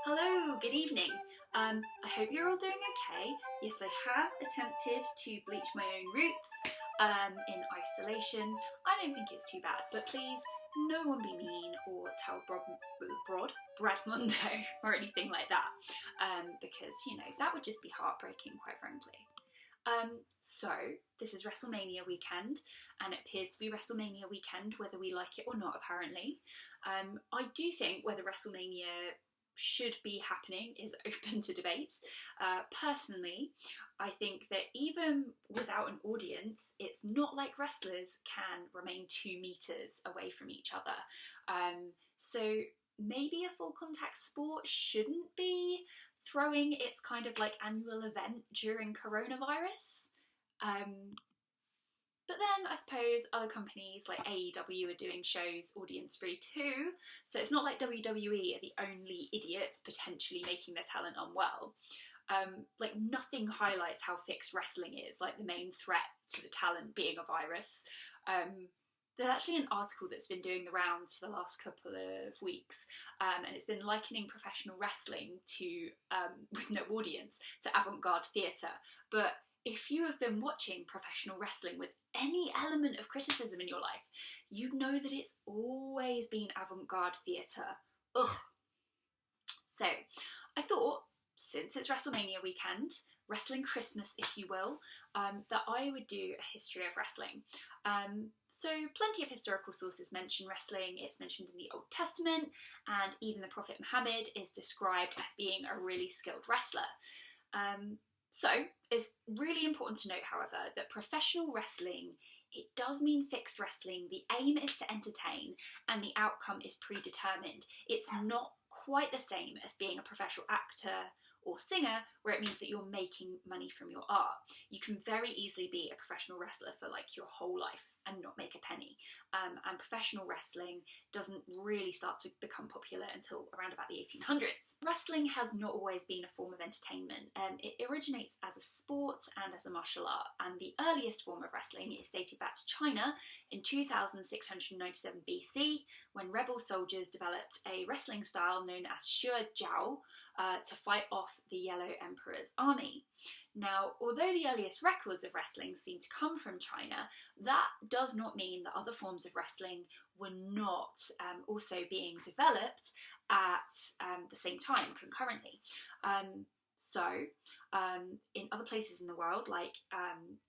Hello, good evening. I hope you're all doing okay. Yes, I have attempted to bleach my own roots in isolation. I don't think it's too bad, but please, no one be mean or tell Brad Mundo or anything like that, because, that would just be heartbreaking, quite frankly. So, this is WrestleMania weekend, and it appears to be WrestleMania weekend whether we like it or not, apparently. I do think whether WrestleMania should be happening is open to debate. Personally, I think that even without an audience, it's not like wrestlers can remain 2 meters away from each other. So maybe a full contact sport shouldn't be throwing its kind of like annual event during coronavirus. But then I suppose other companies like AEW are doing shows audience free too, so it's not like WWE are the only idiots potentially making their talent unwell. Like nothing highlights how fixed wrestling is, like the main threat to the talent being a virus. There's actually an article that's been doing the rounds for the last couple of weeks, and it's been likening professional wrestling to, with no audience, to avant-garde theatre. But if you have been watching professional wrestling with any element of criticism in your life, you know that it's always been avant-garde theatre. Ugh. So, I thought, since it's WrestleMania weekend, Wrestling Christmas, if you will, that I would do a history of wrestling. So plenty of historical sources mention wrestling. It's mentioned in the Old Testament, and even the Prophet Muhammad is described as being a really skilled wrestler. So it's really important to note, however, that professional wrestling, it does mean fixed wrestling. The aim is to entertain, and the outcome is predetermined. It's not quite the same as being a professional actor or singer, where it means that you're making money from your art. You can very easily be a professional wrestler for like your whole life and not make a penny. And professional wrestling doesn't really start to become popular until around about the 1800s. Wrestling has not always been a form of entertainment. It originates as a sport and as a martial art, and the earliest form of wrestling is dated back to China in 2697 BC, when rebel soldiers developed a wrestling style known as Shuo Jiao, to fight off the Yellow Emperor's army. Now, although the earliest records of wrestling seem to come from China, that does not mean that other forms of wrestling were not also being developed at the same time, concurrently. In other places in the world, like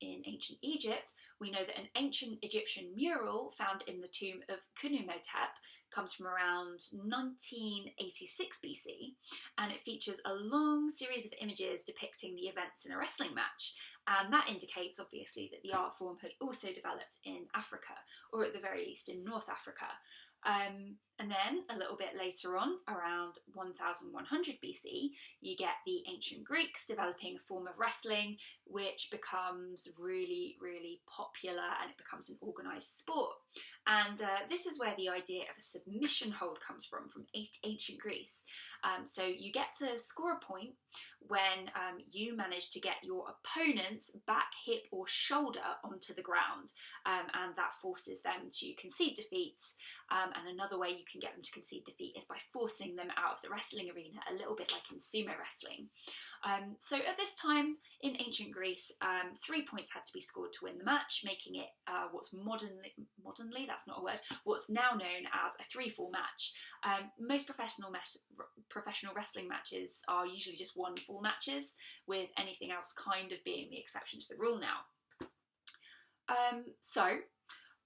in ancient Egypt, we know that an ancient Egyptian mural found in the tomb of Khnumhotep comes from around 1986 BC, and it features a long series of images depicting the events in a wrestling match. And that indicates, obviously, that the art form had also developed in Africa, or at the very least in North Africa. And then a little bit later on, around 1100 BC, you get the ancient Greeks developing a form of wrestling which becomes really, really popular, and it becomes an organised sport. And this is where the idea of a submission hold comes from ancient Greece. So you get to score a point when you manage to get your opponent's back, hip or shoulder onto the ground, and that forces them to concede defeats. And another way you can get them to concede defeat is by forcing them out of the wrestling arena, a little bit like in sumo wrestling. So at this time in ancient Greece, 3 points had to be scored to win the match, making it what's modernly, that's not a word, what's now known as a 3-fall match. Most professional wrestling matches are usually just 1-fall matches, with anything else kind of being the exception to the rule now. So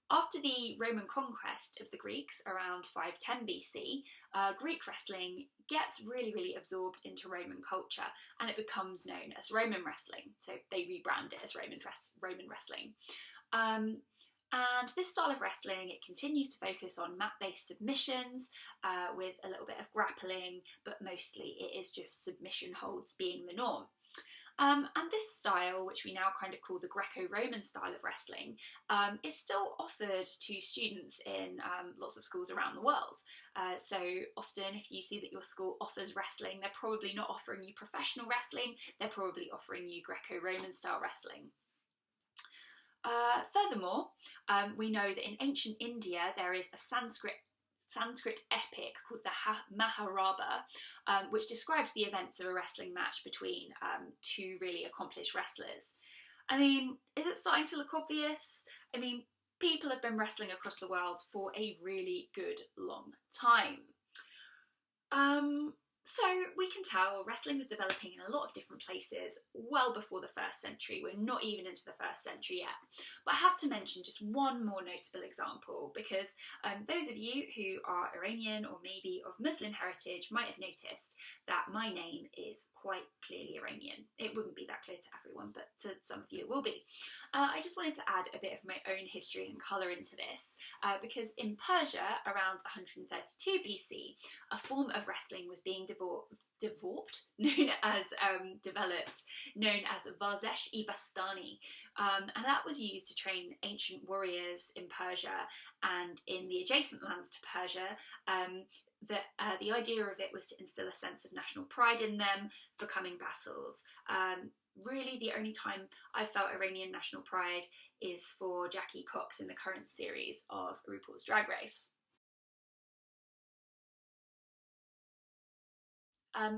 after the Roman conquest of the Greeks around 510 BC, Greek wrestling gets really, really absorbed into Roman culture, and it becomes known as Roman wrestling. So they rebrand it as Roman wrestling. And this style of wrestling, it continues to focus on mat-based submissions with a little bit of grappling, but mostly it is just submission holds being the norm. And this style, which we now kind of call the Greco-Roman style of wrestling, is still offered to students in lots of schools around the world. So often if you see that your school offers wrestling, they're probably not offering you professional wrestling, they're probably offering you Greco-Roman style wrestling. Furthermore, we know that in ancient India there is a Sanskrit Sanskrit epic called the Mahabharata, which describes the events of a wrestling match between two really accomplished wrestlers. I mean, is it starting to look obvious? I mean, people have been wrestling across the world for a really good long time. So we can tell wrestling was developing in a lot of different places well before the 1st century. We're not even into the 1st century yet. But I have to mention just one more notable example, because those of you who are Iranian or maybe of Muslim heritage might have noticed that my name is quite clearly Iranian. It wouldn't be that clear to everyone, but to some of you it will be. I just wanted to add a bit of my own history and colour into this, because in Persia, around 132 BC, a form of wrestling was being developed, known as Varzesh-i Bastani, and that was used to train ancient warriors in Persia and in the adjacent lands to Persia. The idea of it was to instill a sense of national pride in them for coming vassals. Really, the only time I felt Iranian national pride is for Jackie Cox in the current series of RuPaul's Drag Race.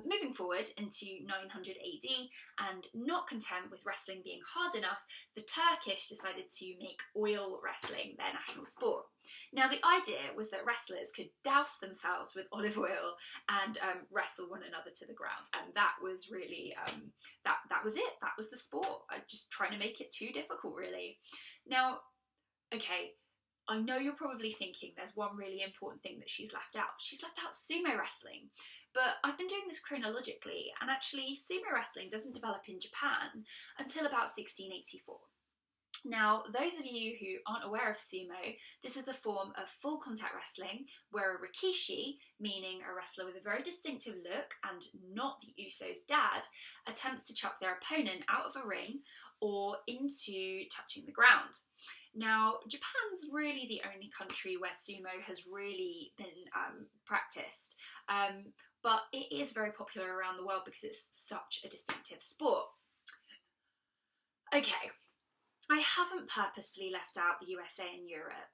Moving forward into 900 AD, and not content with wrestling being hard enough, the Turkish decided to make oil wrestling their national sport. Now, the idea was that wrestlers could douse themselves with olive oil and wrestle one another to the ground, and that was really that was it. That was the sport. I'm just trying to make it too difficult, really. Now, okay. I know you're probably thinking there's one really important thing that she's left out. She's left out sumo wrestling. But I've been doing this chronologically, and actually sumo wrestling doesn't develop in Japan until about 1684. Now, those of you who aren't aware of sumo, this is a form of full contact wrestling where a rikishi, meaning a wrestler with a very distinctive look and not the Usos' dad, attempts to chuck their opponent out of a ring or into touching the ground. Now, Japan's really the only country where sumo has really been practiced, but it is very popular around the world because it's such a distinctive sport. Okay, I haven't purposefully left out the USA and Europe.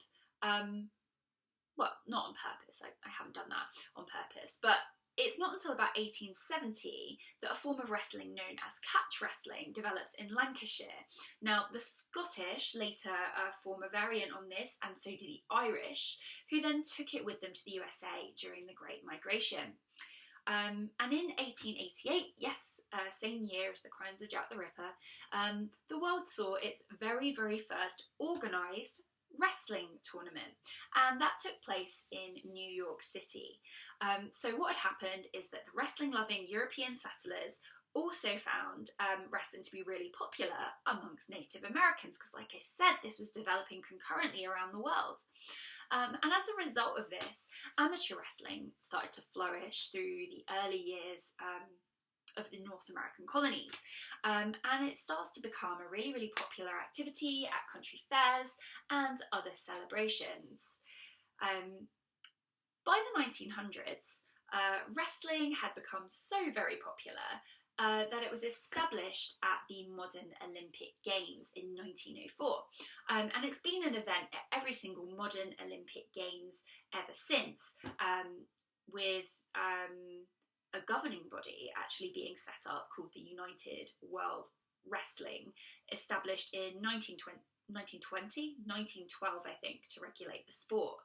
Well, not on purpose, I haven't done that on purpose, but it's not until about 1870 that a form of wrestling known as catch wrestling developed in Lancashire. Now, the Scottish later form a variant on this, and so did the Irish, who then took it with them to the USA during the Great Migration. And in 1888, yes, same year as the crimes of Jack the Ripper, the world saw its very, very first organised wrestling tournament, and that took place in New York City. So what had happened is that the wrestling-loving European settlers also found wrestling to be really popular amongst Native Americans, because like I said, this was developing concurrently around the world. And as a result of this, amateur wrestling started to flourish through the early years of the North American colonies. And it starts to become a really, really popular activity at country fairs and other celebrations. By the 1900s, wrestling had become so very popular that it was established at the modern Olympic Games in 1904. And it's been an event at every single modern Olympic Games ever since, with a governing body actually being set up called the United World Wrestling, established in 1912, I think, to regulate the sport.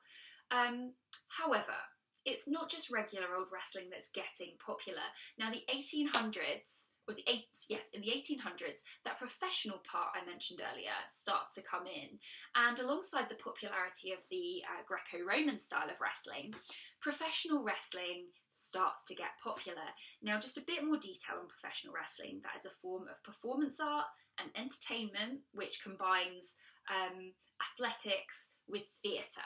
However, it's not just regular old wrestling that's getting popular. Now, in the 1800s, that professional part I mentioned earlier starts to come in, and alongside the popularity of the Greco-Roman style of wrestling, professional wrestling starts to get popular. Now, just a bit more detail on professional wrestling. That is a form of performance art and entertainment which combines athletics with theatre.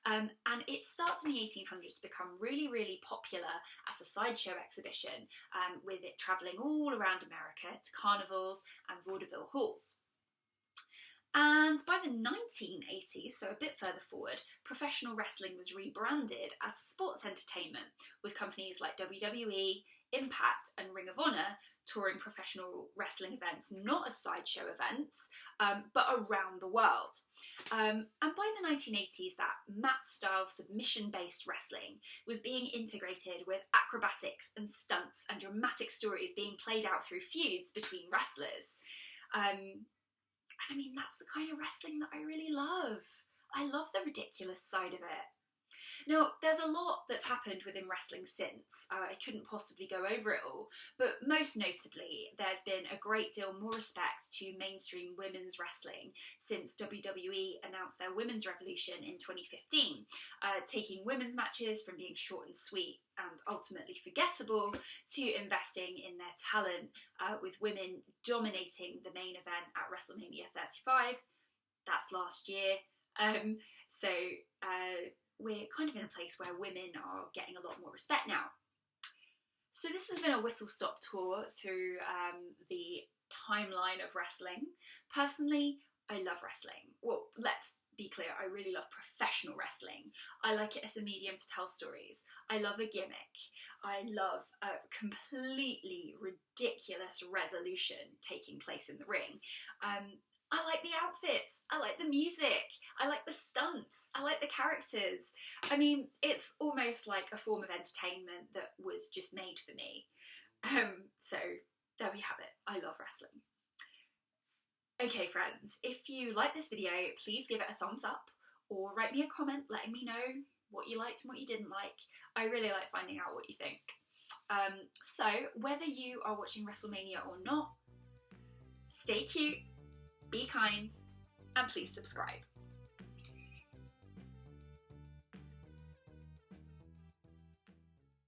And it starts in the 1800s to become really, really popular as a sideshow exhibition, with it travelling all around America to carnivals and vaudeville halls. And by the 1980s, so a bit further forward, professional wrestling was rebranded as sports entertainment, with companies like WWE, Impact, and Ring of Honor touring professional wrestling events not as sideshow events, but around the world. And by the 1980s, that mat-style submission-based wrestling was being integrated with acrobatics and stunts and dramatic stories being played out through feuds between wrestlers. I mean, that's the kind of wrestling that I really love. I love the ridiculous side of it. Now, there's a lot that's happened within wrestling since. I couldn't possibly go over it all, but most notably, there's been a great deal more respect to mainstream women's wrestling since WWE announced their women's revolution in 2015, taking women's matches from being short and sweet and ultimately forgettable to investing in their talent, with women dominating the main event at WrestleMania 35. That's last year. We're kind of in a place where women are getting a lot more respect now. So this has been a whistle-stop tour through the timeline of wrestling. Personally, I love wrestling. Well, let's be clear, I really love professional wrestling. I like it as a medium to tell stories. I love a gimmick. I love a completely ridiculous resolution taking place in the ring. I like the outfits, I like the music, I like the stunts, I like the characters. I mean, it's almost like a form of entertainment that was just made for me. So there we have it. I love wrestling. Okay friends, if you like this video, please give it a thumbs up or write me a comment letting me know what you liked and what you didn't like. I really like finding out what you think. So whether you are watching WrestleMania or not, stay cute, be kind, and please subscribe.